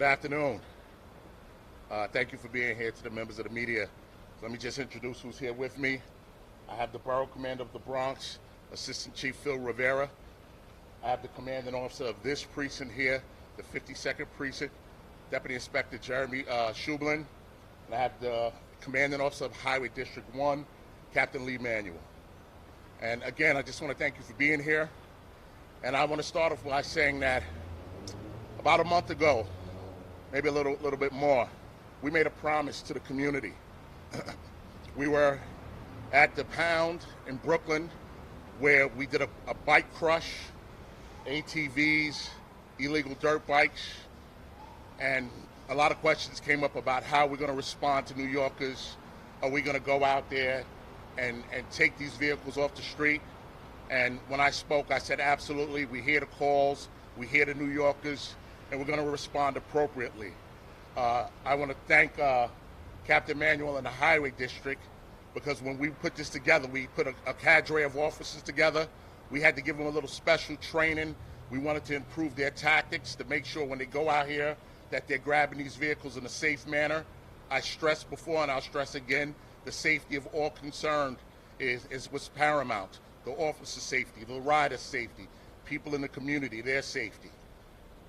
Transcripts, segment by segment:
Good afternoon. Thank you for being here to the members of the media. Let me just introduce who's here with me. I have the Borough Commander of the Bronx, Assistant Chief Phil Rivera. I have the Commanding Officer of this precinct here, the 52nd Precinct, Deputy Inspector Jeremy Shublin. And I have the Commanding Officer of Highway District 1, Captain Lee Manuel. And again, I just want to thank you for being here. And I want to start off by saying that about a month ago, maybe a little bit more, we made a promise to the community. We were at the Pound in Brooklyn where we did a bike crush, ATVs, illegal dirt bikes, and a lot of questions came up about how we're going to respond to New Yorkers. Are we going to go out there and take these vehicles off the street? And when I spoke, I said, absolutely, we hear the calls, we hear the New Yorkers, and we're going to respond appropriately. I want to thank Captain Manuel and the Highway District, because when we put this together, we put a cadre of officers together. We had to give them a little special training. We wanted to improve their tactics to make sure when they go out here that they're grabbing these vehicles in a safe manner. I stressed before and I'll stress again, the safety of all concerned is what's paramount. The officer's safety, the rider's safety, people in the community, their safety.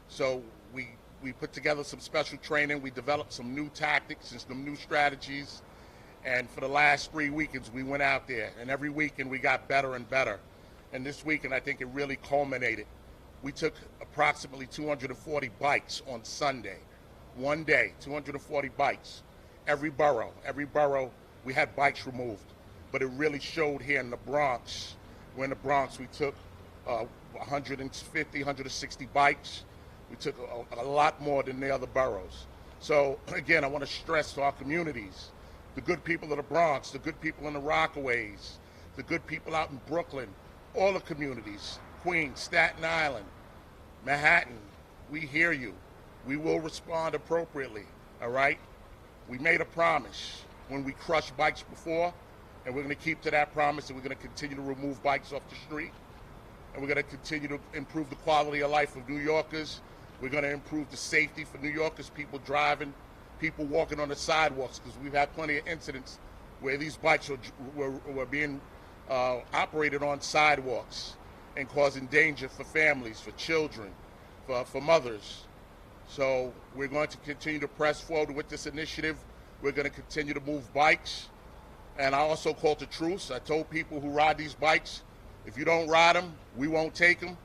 So we put together some special training. We developed some new tactics and some new strategies. And for the last 3 weekends, we went out there. And every weekend, we got better and better. And this weekend, I think it really culminated. We took approximately 240 bikes on Sunday. One day, 240 bikes. Every borough, we had bikes removed. But it really showed here in the Bronx. We're in the Bronx, we took 150, 160 bikes. We took a lot more than the other boroughs. So, again, I want to stress to our communities, the good people of the Bronx, the good people in the Rockaways, the good people out in Brooklyn, all the communities, Queens, Staten Island, Manhattan, we hear you. We will respond appropriately, all right? We made a promise when we crushed bikes before, and we're going to keep to that promise, and we're going to continue to remove bikes off the street, and we're going to continue to improve the quality of life of New Yorkers. We're going to improve the safety for New Yorkers, people driving, people walking on the sidewalks, because we've had plenty of incidents where these bikes were being operated on sidewalks and causing danger for families, for children, for mothers. So we're going to continue to press forward with this initiative. We're going to continue to move bikes. And I also called a truce. I told people who ride these bikes, if you don't ride them, we won't take them.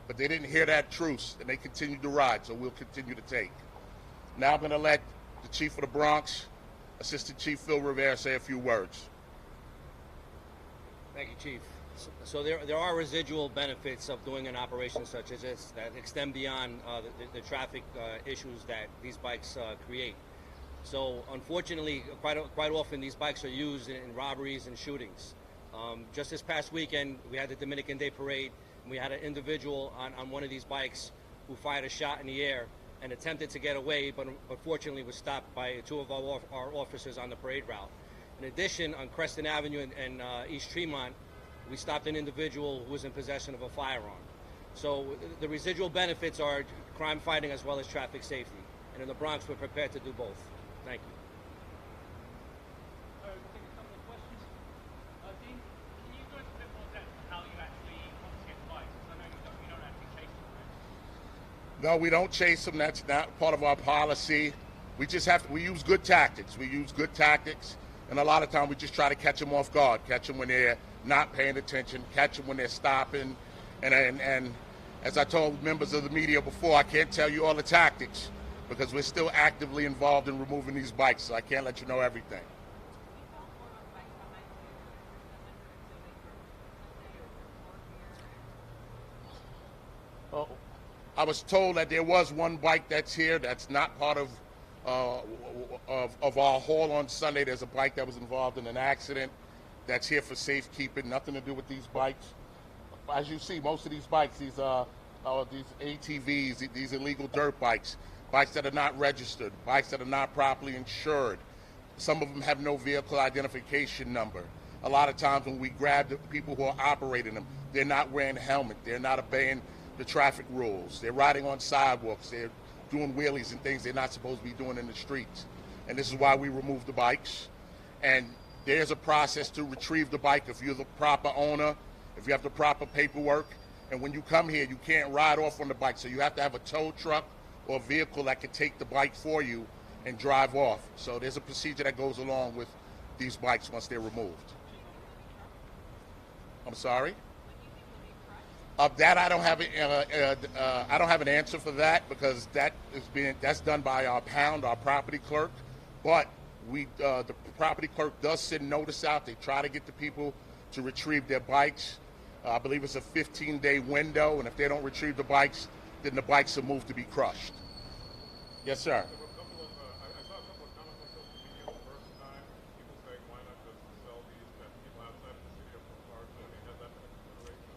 But they didn't hear that truce, and they continued to ride, so we'll continue to take. Now I'm going to let the Chief of the Bronx, Assistant Chief Phil Rivera, say a few words. Thank you, Chief. So there are residual benefits of doing an operation such as this that extend beyond the traffic issues that these bikes create. So unfortunately, quite often these bikes are used in robberies and shootings. Just this past weekend, we had the Dominican Day Parade, and we had an individual on one of these bikes who fired a shot in the air and attempted to get away, but fortunately was stopped by two of our officers on the parade route. In addition, on Creston Avenue and East Tremont, we stopped an individual who was in possession of a firearm. So the residual benefits are crime fighting as well as traffic safety. And in the Bronx, we're prepared to do both. Thank you. Take a couple of questions. Dean, can you go into a bit more depth on how you actually confiscate the bikes? I know you don't actually chase them, right? No, we don't chase them. That's not part of our policy. We just we use good tactics. And a lot of time we just try to catch them off guard, catch them when they're not paying attention, catch them when they're stopping. And as I told members of the media before, I can't tell you all the tactics because we're still actively involved in removing these bikes, so I can't let you know everything. Oh, I was told that there was one bike that's here that's not part of our haul on Sunday. There's a bike that was involved in an accident that's here for safekeeping, nothing to do with these bikes. As you see, most of these bikes, these ATVs, these illegal dirt bikes that are not registered, bikes that are not properly insured. Some of them have no vehicle identification number. A lot of times when we grab the people who are operating them, they're not wearing a helmet, they're not obeying the traffic rules, they're riding on sidewalks, they're doing wheelies and things they're not supposed to be doing in the streets. And this is why we remove the bikes. And there's a process to retrieve the bike if you're the proper owner, if you have the proper paperwork. And when you come here, you can't ride off on the bike. So you have to have a tow truck or vehicle that can take the bike for you and drive off. So there's a procedure that goes along with these bikes once they're removed. I'm sorry? That I don't have I don't have an answer for that, because that's done by our pound, our property clerk. But the property clerk does send notice out. They try to get the people to retrieve their bikes. I believe it's a 15-day window, and if they don't retrieve the bikes, then the bikes are moved to be crushed. Yes, sir. I saw a couple of comments on social media the first time, people saying, why not just sell these to people outside of the city of Florida? I mean, has that been a consideration?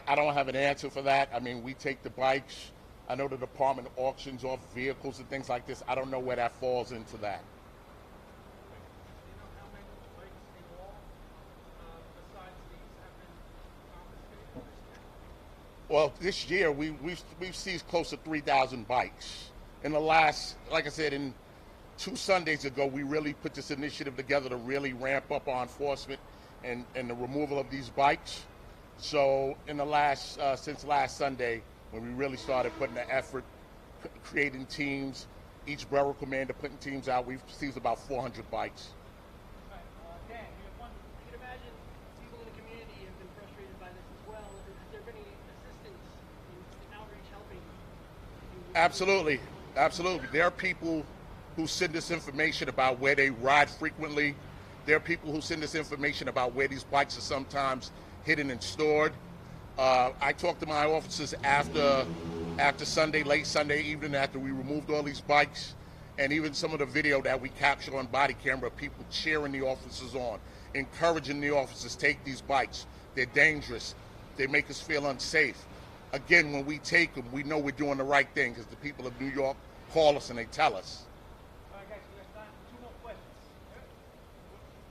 I don't have an answer for that. I mean, we take the bikes. I know the department auctions off vehicles and things like this. I don't know where that falls into that. Do you know how many bikes in all, besides these, have been confiscated this year? Well, this year we've seized close to 3,000 bikes. In the last, like I said, in 2 Sundays ago, we really put this initiative together to really ramp up our enforcement and the removal of these bikes. So in the since last Sunday, when we really started putting the effort, creating teams, each borough commander putting teams out, we've seized about 400 bikes. Right. Dan, you have one. I can imagine people in the community have been frustrated by this as well. Has there been any assistance in outreach helping you? Absolutely. Absolutely. There are people who send us information about where they ride frequently. There are people who send us information about where these bikes are sometimes hidden and stored. I talked to my officers after Sunday, late Sunday evening, after we removed all these bikes, and even some of the video that we captured on body camera, people cheering the officers on, encouraging the officers, take these bikes. They're dangerous. They make us feel unsafe. Again, when we take them, we know we're doing the right thing, because the people of New York call us and they tell us. All right, guys, we have time for 2 more questions.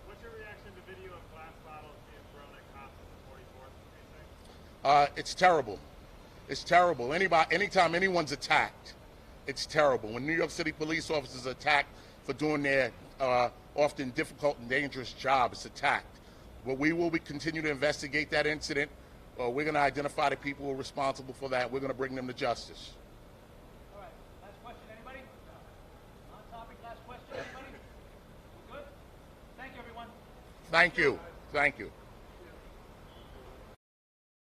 What's your reaction to video of glass bottles being thrown at cops on the 44th precinct? It's terrible. It's terrible. Anytime anyone's attacked, it's terrible. When New York City police officers are attacked for doing their often difficult and dangerous job, it's attacked. But we will continue to investigate that incident. We're going to identify the people who are responsible for that. We're going to bring them to justice. All right, last question, anybody? On topic, last question, anybody? Good? Thank you, everyone. Thank you. Thank you.